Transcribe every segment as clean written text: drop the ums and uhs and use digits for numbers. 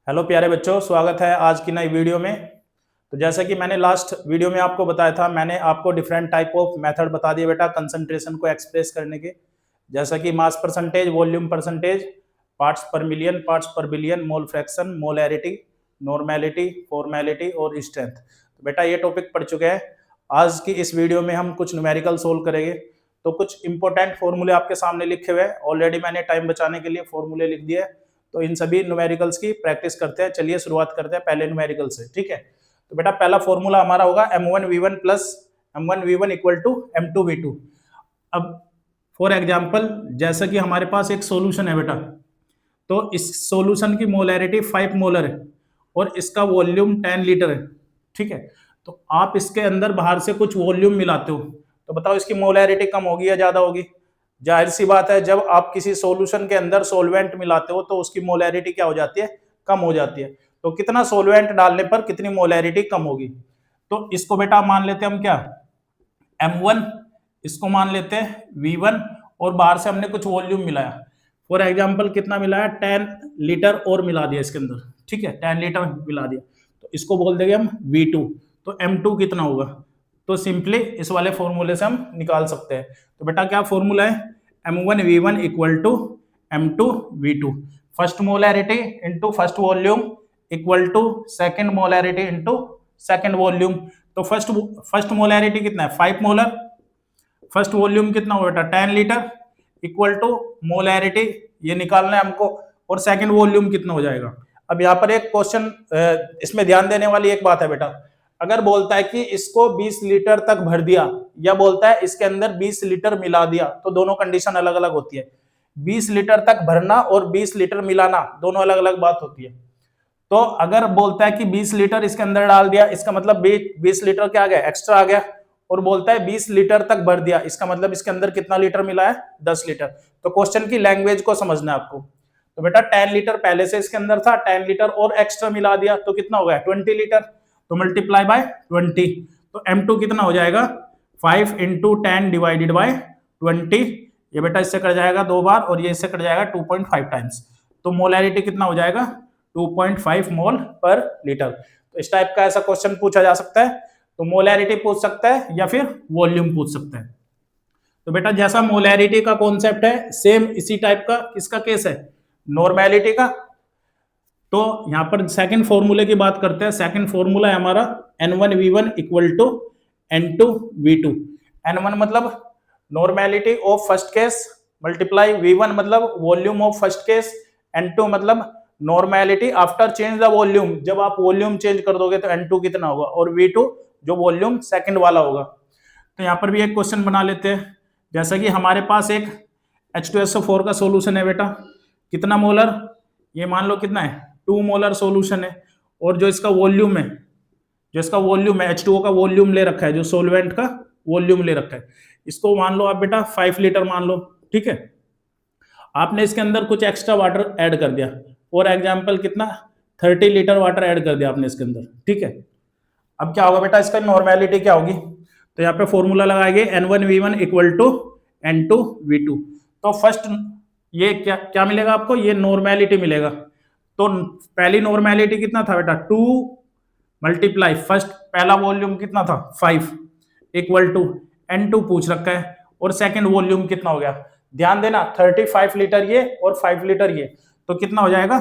Hello प्यारे बच्चों, स्वागत है आज की नई वीडियो में। तो जैसा कि मैंने लास्ट वीडियो में आपको बताया था, मैंने आपको डिफरेंट टाइप ऑफ मेथड बता दिए बेटा कंसंट्रेशन को एक्सप्रेस करने के, जैसा कि mass percentage, volume percentage, parts per million, parts per billion, mole fraction, molarity, normality, formality और स्ट्रेंथ। तो बेटा ये टॉपिक पढ़ चुके हैं। आज की इस वीडियो में हम कुछ न्यूमेरिकल सोल्व करेंगे। तो कुछ इंपॉर्टेंट फॉर्मूले आपके सामने लिखे हुए हैं, ऑलरेडी मैंने टाइम बचाने के लिए फॉर्मूले लिख दिए। तो इन सभी न्यूमेरिकल्स की प्रैक्टिस करते हैं। चलिए शुरुआत करते हैं पहले न्यूमेरिकल से, ठीक है। तो बेटा पहला फॉर्मूला हमारा होगा m1v1 plus m1v1 equal to m2v2। अब फॉर एग्जांपल जैसा कि हमारे पास एक सॉल्यूशन है बेटा, तो इस सॉल्यूशन की मोलैरिटी 5 मोलर है और इसका वॉल्यूम 10 लीटर है, ठीक है। तो आप इसके अंदर बाहर से कुछ वॉल्यूम मिलाते हो, तो बताओ इसकी मोलैरिटी कम होगी या ज्यादा होगी? जाहिर सी बात है, जब आप किसी सॉल्यूशन के अंदर सॉल्वेंट मिलाते हो तो उसकी मोलैरिटी क्या हो जाती है? कम हो जाती है। तो कितना सॉल्वेंट डालने पर कितनी मोलैरिटी कम होगी? तो इसको बेटा मान लेते हैं हम क्या, m1, इसको मान लेते हैं v1 और बाहर से हमने कुछ वॉल्यूम मिलाया। फॉर एग्जांपल कितना मिलाया? 10 लीटर और मिला दिया इसके अंदर, ठीक है, 10 लीटर मिला दिया। तो इसको बोल देंगे हम v2। तो m2 कितना होगा? तो सिंपली इस वाले फॉर्मूले से हम निकाल सकते हैं। तो बेटा क्या फॉर्मूला है? m1v1 equal to m2v2, first molarity into first volume equal to second molarity into second volume. तो फर्स्ट मोलैरिटी कितना है? 5 मोलर। फर्स्ट वॉल्यूम कितना होगा बेटा? 10 लीटर इक्वल टू मोलैरिटी, ये निकालना है हमको, और सेकंड वॉल्यूम कितना हो जाएगा? अब यहाँ पर एक क्वेश्चन, इसमें ध्यान देने वाली एक बात है बेटा, अगर बोलता है कि इसको 20 लीटर तक भर दिया या बोलता है इसके अंदर 20 लीटर मिला दिया, तो दोनों कंडीशन अलग अलग होती है। 20 लीटर तक भरना और 20 लीटर मिलाना दोनों अलग अलग बात होती है। तो अगर बोलता है कि 20 लीटर इसके अंदर डाल दिया, इसका मतलब 20 लीटर क्या आ गया? एक्स्ट्रा आ गया। और बोलता है 20 लीटर तक भर दिया, इसका मतलब इसके अंदर कितना लीटर मिला है? 10 लीटर। तो क्वेश्चन की लैंग्वेज को समझना है आपको। तो बेटा 10 लीटर पहले से इसके अंदर था, 10 लीटर और एक्स्ट्रा मिला दिया तो कितना हो गया? 20 लीटर। तो मल्टीप्लाई बाय 20। तो m2 कितना हो जाएगा? 5 इंटू 10 डिवाइडेड बाय 20। ये बेटा इससे कट जाएगा 2 बार और ये इससे कट जाएगा 2.5 टाइम्स। तो मोलैरिटी कितना हो जाएगा? 2.5 मोल पर लीटर। तो इस टाइप का ऐसा क्वेश्चन पूछा जा सकता है। तो मोलैरिटी पूछ सकता है या फिर वॉल्यूम पूछ सकता है। तो बेटा जैसा मोलैरिटी का कॉन्सेप्ट है, सेम इसी टाइप का किसका केस है? नॉर्मेलिटी का। तो यहां पर सेकंड फॉर्मूले की बात करते हैं। सेकंड फॉर्मूला है हमारा n1v1 equal to n2v2। n1 मतलब normality of first case multiply v1 मतलब volume of first case, n2 मतलब normality after change the volume, जब आप वॉल्यूम चेंज कर दोगे तो n2 कितना होगा, और v2 जो वॉल्यूम सेकंड वाला होगा। तो यहां पर भी एक क्वेश्चन बना लेते हैं। जैसा कि हमारे पास एक H2SO4 का सॉल्यूशन है बेटा, कितना मोलर? ये मान लो कितना है? 2 मोलर सॉल्यूशन है। और जो इसका वॉल्यूम है, H2O का वॉल्यूम ले रखा है, जो सॉल्वेंट का वॉल्यूम ले रखा है, इसको मान लो आप बेटा 5 लीटर मान लो, ठीक है। आपने इसके अंदर कुछ एक्स्ट्रा वाटर ऐड कर दिया, फॉर एग्जांपल कितना? 30 लीटर वाटर ऐड कर दिया आपने इसके अंदर, ठीक है। अब क्या होगा बेटा? इसका नॉर्मेलिटी क्या होगी? तो यहाँ पे फॉर्मूला लगाएंगे n1v1 इक्वल टू n2v2। तो फर्स्ट ये क्या मिलेगा आपको? ये नॉर्मेलिटी मिलेगा। तो पहली नॉर्मेलिटी कितना था बेटा? 2 मल्टीप्लाई फर्स्ट पहला वॉल्यूम कितना था? 5 इक्वल टू n2 पूछ रखा है, और सेकंड वॉल्यूम कितना हो गया? ध्यान देना 35 लीटर ये और 5 लीटर ये, तो कितना हो जाएगा?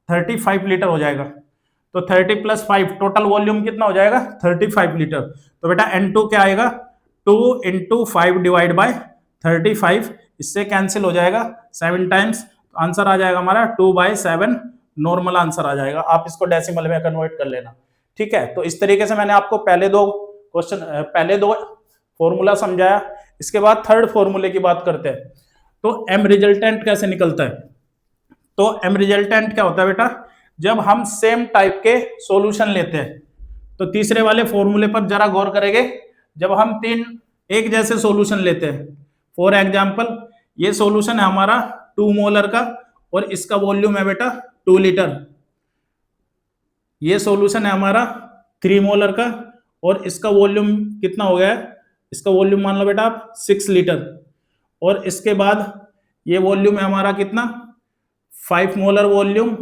35 लीटर हो जाएगा। तो 30 प्लस 5 टोटल वॉल्यूम कितना हो जाएगा? 35 लीटर। तो बेटा n2 क्या आएगा? 2 इंटू 5 डिवाइड बाय 35, इससे कैंसिल हो जाएगा 7 टाइम्स। तो आंसर आ जाएगा हमारा 2/7 नॉर्मल आंसर आ जाएगा। आप इसको डेसिमल में कन्वर्ट कर लेना, ठीक है। तो इस तरीके से मैंने आपको पहले दो फॉर्मूला समझाया। इसके बाद थर्ड फॉर्मूले की बात करते हैं। तो m रिजल्टेंट कैसे निकलता है? तो m रिजल्टेंट क्या होता है बेटा? जब हम सेम टाइप के सॉल्यूशन लेते हैं। तो तीसरे वाले फॉर्मूले पर जरा गौर करेंगे। जब हम 3 एक जैसे सॉल्यूशन लेते हैं, फॉर एग्जांपल ये सॉल्यूशन है हमारा 2 मोलर का और इसका वॉल्यूम है बेटा 2 लीटर। ये सॉल्यूशन है हमारा 3 मोलर का और इसका वॉल्यूम कितना हो गया है? इसका वॉल्यूम मान लो बेटा आप 6 लीटर। और इसके बाद ये वॉल्यूम है हमारा कितना? 5 मोलर वॉल्यूम,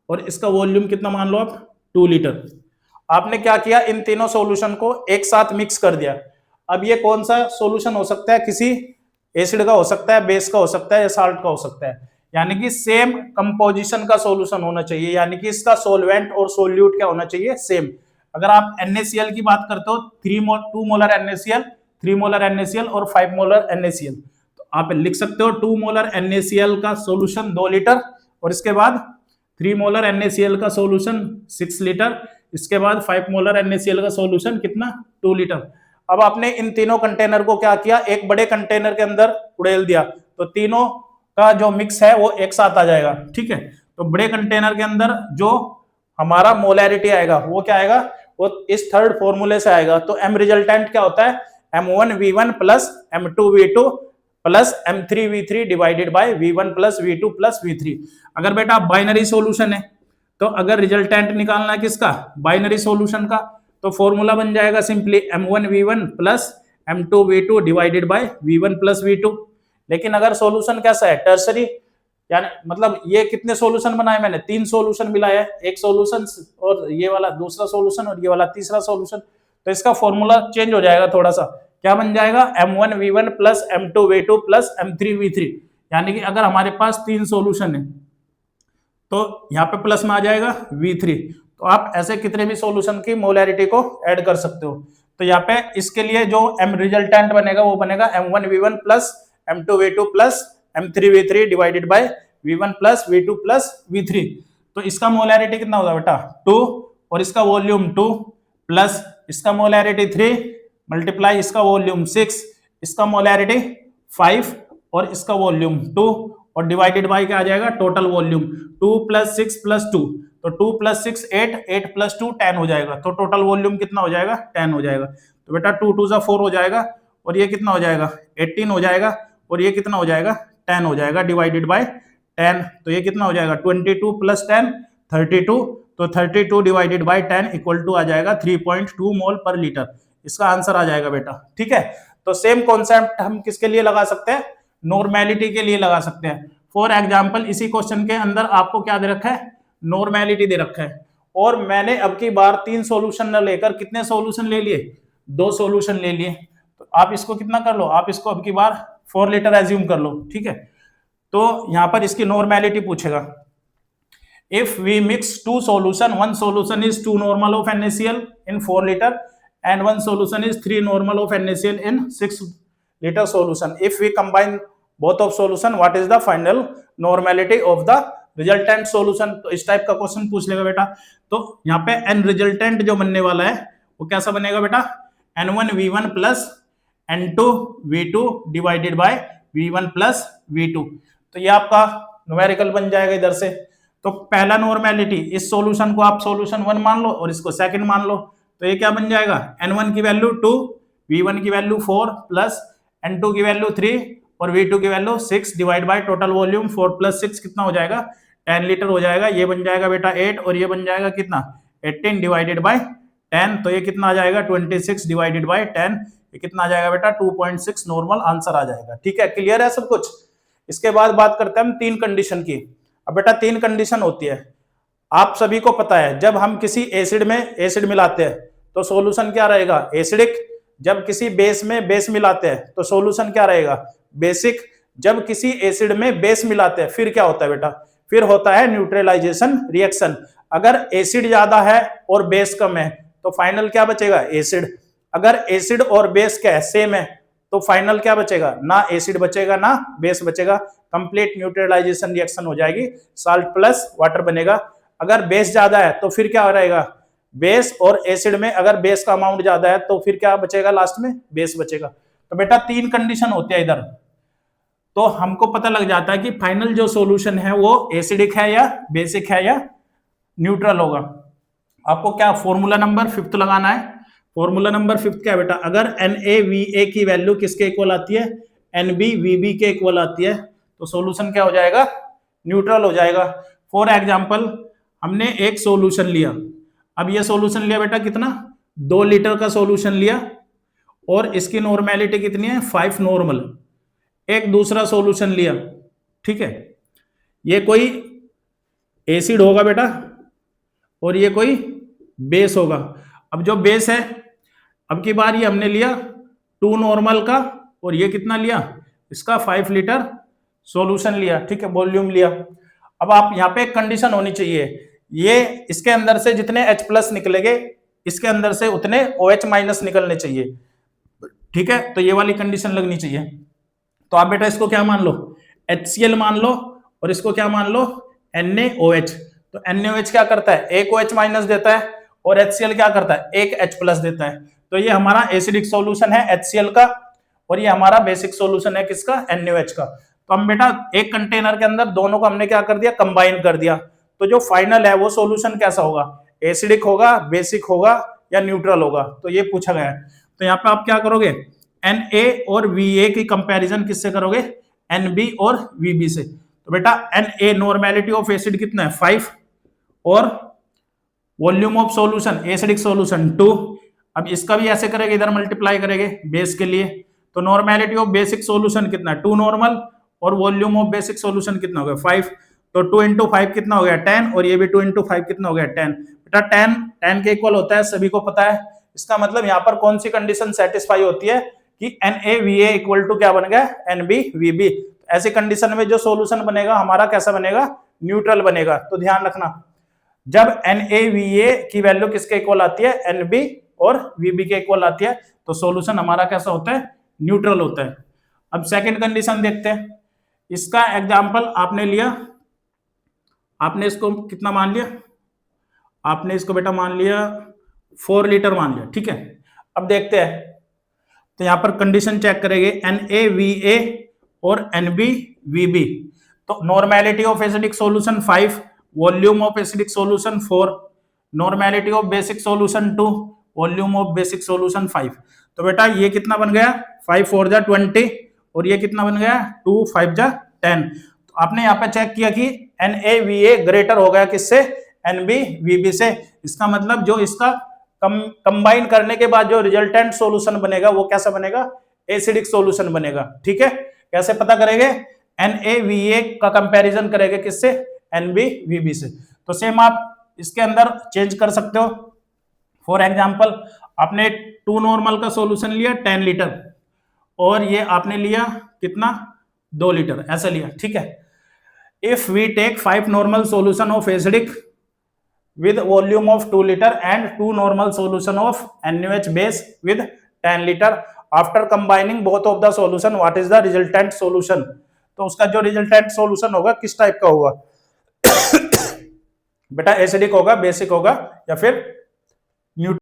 और इसका वॉल्यूम कितना मान लो आप 2 लीटर। आपने क्या किया, इन तीनों सॉल्यूशन को एक साथ मिक्स कर दिया। अब ये कौन सा सॉल्यूशन हो सकता है, किसी एसिड का हो सकता है, बेस का हो सकता है, या साल्ट का हो सकता है, यानी कि सेम कंपोजिशन का सॉल्यूशन होना चाहिए, यानी कि इसका सॉल्वेंट और सोल्यूट क्या होना चाहिए, सेम। अगर आप NaCl की बात करते हो, 2 मोलर NaCl, 3 मोलर NaCl और 5 मोलर NaCl, तो आप लिख सकते हो 2 मोलर NaCl का सॉल्यूशन 2 लीटर, और इसके बाद 3 मोलर NaCl का सॉल्यूशन 6 लीटर, इसके बाद 5 मोलर NaCl का सॉल्यूशन कितना, 2 लीटर। अब आपने इन तीनों कंटेनर को क्या किया, एक बड़े कंटेनर के अंदर उड़ेल दिया, तो तीनों का जो मिक्स है वो एक साथ आ जाएगा, ठीक है। तो बड़े कंटेनर के अंदर जो हमारा मोलैरिटी आएगा वो क्या आएगा, वो इस थर्ड फॉर्मूले से आएगा। तो M रिजल्टेंट क्या होता है, M1V1 plus M2V2 plus M3V3 divided by V1 plus V2 plus V3। अगर बेटा बाइनरी सॉल्यूशन है, तो अगर रिजल्टेंट निकालना है किसका, बाइनरी सॉल्यूशन का, तो फॉर्मूला बन जाएगा simply M1V1 plus M2V2 divided by V1 plus V2। लेकिन अगर सॉल्यूशन कैसा है, टर्सरी, यानी मतलब ये कितने सॉल्यूशन बनाए मैंने, 3 सॉल्यूशन मिलाया है, एक सॉल्यूशन और ये वाला दूसरा सॉल्यूशन और ये वाला तीसरा सॉल्यूशन, तो इसका फॉर्मूला चेंज हो जाएगा थोड़ा सा। क्या बन जाएगा, M1V1 plus M2V2 plus M3V3, यानी कि अगर हमारे पास 3 सॉल्यूशन है तो यहाँ पे प्लस में आ जाएगा V3। तो आप ऐसे कितने भी सॉल्यूशन की मोलैरिटी को ऐड कर सकते हो। तो यहाँ पे इसके लिए जो M रिजल्टेंट बनेगा वो बनेगा M1V1 plus M2V2 plus M3V3 divided by V1 plus V2 plus V3। तो इसका मोलैरिटी कितना होगा बेटा, 2, और इसका वॉल्यूम 2 प्लस इसका मोलैरिटी 3 मल्टीप्लाई इसका वॉल्यूम 6, इसका मोलैरिटी 5 और इसका वॉल्यूम 2, और डिवाइडेड बाय क्या आ जाएगा, टोटल वॉल्यूम 2 प्लस 6 प्लस 2, तो 2 प्लस 6 8, 8 प्लस 2 10 हो जाएगा। तो टोटल वॉल्यूम कितना हो जाएगा, 10 हो जाएगा। तो बेटा 2 2 जा 4 हो जाएगा, और ये कितना हो जाएगा, 18 हो जाएगा, और ये कितना हो जाएगा, 10 हो जाएगा डिवाइडेड बाय 10। तो ये कितना हो जाएगा, 22 प्लस 10 32, तो 32 डिवाइडेड बाय 10 इक्वल टू आ जाएगा 3.2 मोल पर लीटर। इसका आंसर आ जाएगा बेटा, ठीक है। तो सेम कॉन्सेप्ट हम किसके लिए लगा सकते हैं, नॉर्मेलिटी के लिए लगा सकते हैं। फॉर एग्जाम्पल इसी क्वेश्चन के अंदर आपको क्या दे रखा है, नॉर्मेलिटी दे रखा है, और मैंने अब की बार 3 सॉल्यूशन न लेकर कितने सॉल्यूशन ले लिए, 2 सॉल्यूशन ले लिए। तो आप इसको कितना कर लो, आप इसको अब की बार 4 लीटर एज्यूम कर लो, ठीक है। तो यहां पर इसकी नॉर्मेलिटी पूछेगा, if we mix 2 solution, 1 solution is 2 normal of NaCl in 4 liter and 1 solution is 3 normal of NaCl in 6 liter solution. If we combine both of solution, what is the final normality of the resultant solution? तो इस type का question पूछ लेगा बेटा। तो यहाँ पे n resultant जो बनने वाला है वो कैसा बनेगा बेटा, N1V1 plus N2V2 divided by V1 plus V2। तो ये आपका न्यूमेरिकल बन जाएगा इधर से। तो पहला नॉर्मेलिटी, इस सॉल्यूशन को आप सॉल्यूशन 1 मान लो और इसको सेकंड मान लो, तो ये क्या बन जाएगा, N1 की वैल्यू 2, V1 की वैल्यू 4 प्लस N2 की वैल्यू 3 और V2 की value 6 divide by total volume 4 plus 6 कितना हो जाएगा, 10 लीटर हो जाएगा। ये बन जाएगा बेटा 8, और ये बन जाएगा कितना, 18 डिवाइडेड बाय 10। तो ये कितना आ जाएगा, 26 डिवाइडेड बाय 10, ये कितना आ जाएगा बेटा, 2.6 नॉर्मल आंसर आ जाएगा। ठीक है, क्लियर है सब कुछ। इसके बाद बात करते हैं हम 3 कंडीशन की। अब बेटा 3 कंडीशन होती है, आप सभी को पता है, जब हम किसी एसिड में एसिड मिलाते हैं तो सॉल्यूशन क्या रहेगा, एसिडिक। जब किसी बेस में बेस मिलाते हैं तो सॉल्यूशन क्या रहेगा, बेसिक। जब किसी एसिड में बेस मिलाते हैं फिर क्या होता है बेटा, फिर होता है न्यूट्रलाइजेशन रिएक्शन। अगर एसिड ज्यादा है और बेस कम है तो फाइनल क्या बचेगा, एसिड। अगर एसिड और बेस क्या है, सेम है, तो फाइनल क्या बचेगा, ना एसिड बचेगा ना बेस बचेगा, कंप्लीट न्यूट्रलाइजेशन रिएक्शन हो जाएगी, साल्ट प्लस वाटर बनेगा। अगर बेस ज्यादा है तो फिर क्या रहेगा, बेस और एसिड में अगर बेस का अमाउंट ज्यादा है तो फिर क्या बचेगा, लास्ट में बेस बचेगा। तो बेटा 3 कंडीशन होती है इधर, तो हमको पता लग जाता है कि फाइनल जो सॉल्यूशन है वो एसिडिक है या बेसिक है या न्यूट्रल होगा। आपको क्या फॉर्मूला नंबर 5 लगाना है। फॉर्मूला नंबर 5 क्या है बेटा, अगर NaVa की वैल्यू किसके इक्वल आती है, NbVb के इक्वल आती है, तो सॉल्यूशन क्या हो जाएगा, न्यूट्रल हो जाएगा। फॉर एग्जांपल हमने एक सॉल्यूशन लिया, अब ये सॉल्यूशन लिया बेटा कितना, 2 लीटर का सॉल्यूशन लिया, और इसकी नॉर्मेलिटी कितनी है, 5 नॉर्मल। एक दूसरा सॉल्यूशन लिया, ठीक है, ये कोई एसिड होगा बेटा और ये कोई बेस होगा। अब जो बेस है, अब की बार ये हमने लिया 2 नॉर्मल का और ये कितना लिया, इसका 5 लीटर सॉल्यूशन लिया, ठीक है, वॉल्यूम लिया। अब आप यहाँ पे एक कंडीशन होनी चाहिए, ये इसके अंदर से जितने H+ निकलेंगे इसके अंदर से उतने OH- निकलने चाहिए, ठीक है, तो ये वाली कंडीशन लगनी चाहिए। तो आप बेटा इसको क्या मान लो, HCl मान लो और इसको क्या मान लो, NaOH। तो NaOH क्या करता है, एक OH- देता है और HCl क्या करता है, एक H+ देता है। तो ये हमारा एसिडिक सॉल्यूशन है HCl का और ये हमारा बेसिक सॉल्यूशन है किसका, NaOH का। तो हम बेटा एक कंटेनर के अंदर दोनों को हमने क्या कर दिया, कंबाइन कर दिया। तो जो फाइनल है वो सॉल्यूशन कैसा होगा, एसिडिक होगा, बेसिक होगा या न्यूट्रल होगा, तो ये पूछा गया है। तो यहाँ पे आप क्या करोगे, Na और Va की कंपैरिजन किससे करोगे, Nb और Vb से। तो बेटा Na नॉर्मेलिटी ऑफ एसिड कितना है 5 और volume of solution acidic solution 2। अब इसका भी ऐसे करेंगे, इधर मल्टीप्लाई करेंगे बेस के लिए। तो नॉर्मेलिटी ऑफ बेसिक सॉल्यूशन कितना है 2 नॉर्मल और वॉल्यूम ऑफ बेसिक सॉल्यूशन कितना हो गया 5। तो 2 इंटू 5 कितना हो गया 10 और ये भी 2 इंटू 5 कितना हो गया 10। बेटा 10 के इक्वल होता है, सभी को पता है। इसका मतलब यहाँ पर कौन सी कंडीशन सेटिस्फाई होती है कि NaVa इक्वल टू क्या बन गया NbVb। ऐसी कंडीशन में जो सॉल्यूशन बनेगा हमारा कैसा बनेगा, न्यूट्रल बनेगा। तो ध्यान रखना, जब NaVa की वैल्यू किसके इक्वल आती है, Nb और Vb के इक्वल आती है, तो सॉल्यूशन हमारा कैसा होता है, न्यूट्रल होता है। अब सेकंड कंडीशन देखते हैं। इसका एग्जांपल आपने लिया, आपने इसको कितना मान लिया, आपने इसको बेटा मान लिया 4 लीटर मान लिया, ठीक है। अब देखते हैं, तो यहां पर कंडीशन चेक करेंगे NaVa और NbVb। तो normality of acidic solution 5, volume of acidic solution 4, normality of basic solution 2, volume of basic solution 5। तो बेटा ये कितना बन गया 5 4 जा 20 और ये कितना बन गया 2 5 जा 10। तो आपने यहाँ पे चेक किया कि NaVa ग्रेटर हो गया किससे, NbVb से। इसका मतलब जो इसका कंबाइन करने के बाद जो रिजल्टेंट सॉल्यूशन बनेगा वो कैसा बनेगा, एसिडिक सॉल्यूशन बनेगा, ठीक है। कैसे पता करेंगे, NaVa का कंपैरिजन करेंगे किससे, NbVb से। तो सेम आप इसके अंदर चेंज कर सकते हो। फॉर एग्जांपल आपने 2 नॉर्मल का सॉल्यूशन लिया 10 लीटर और ये आपने लिया कितना 2 लीटर, ऐसा लिया, ठीक है। If we take 5 normal solution of acidic with volume of 2 liter and 2 normal solution of NaOH base with 10 liter, after combining both of the solution what is the resultant solution। तो उसका जो resultant solution होगा किस type का होगा बेटा, acidic होगा, basic होगा या फिर न्यूट्रल।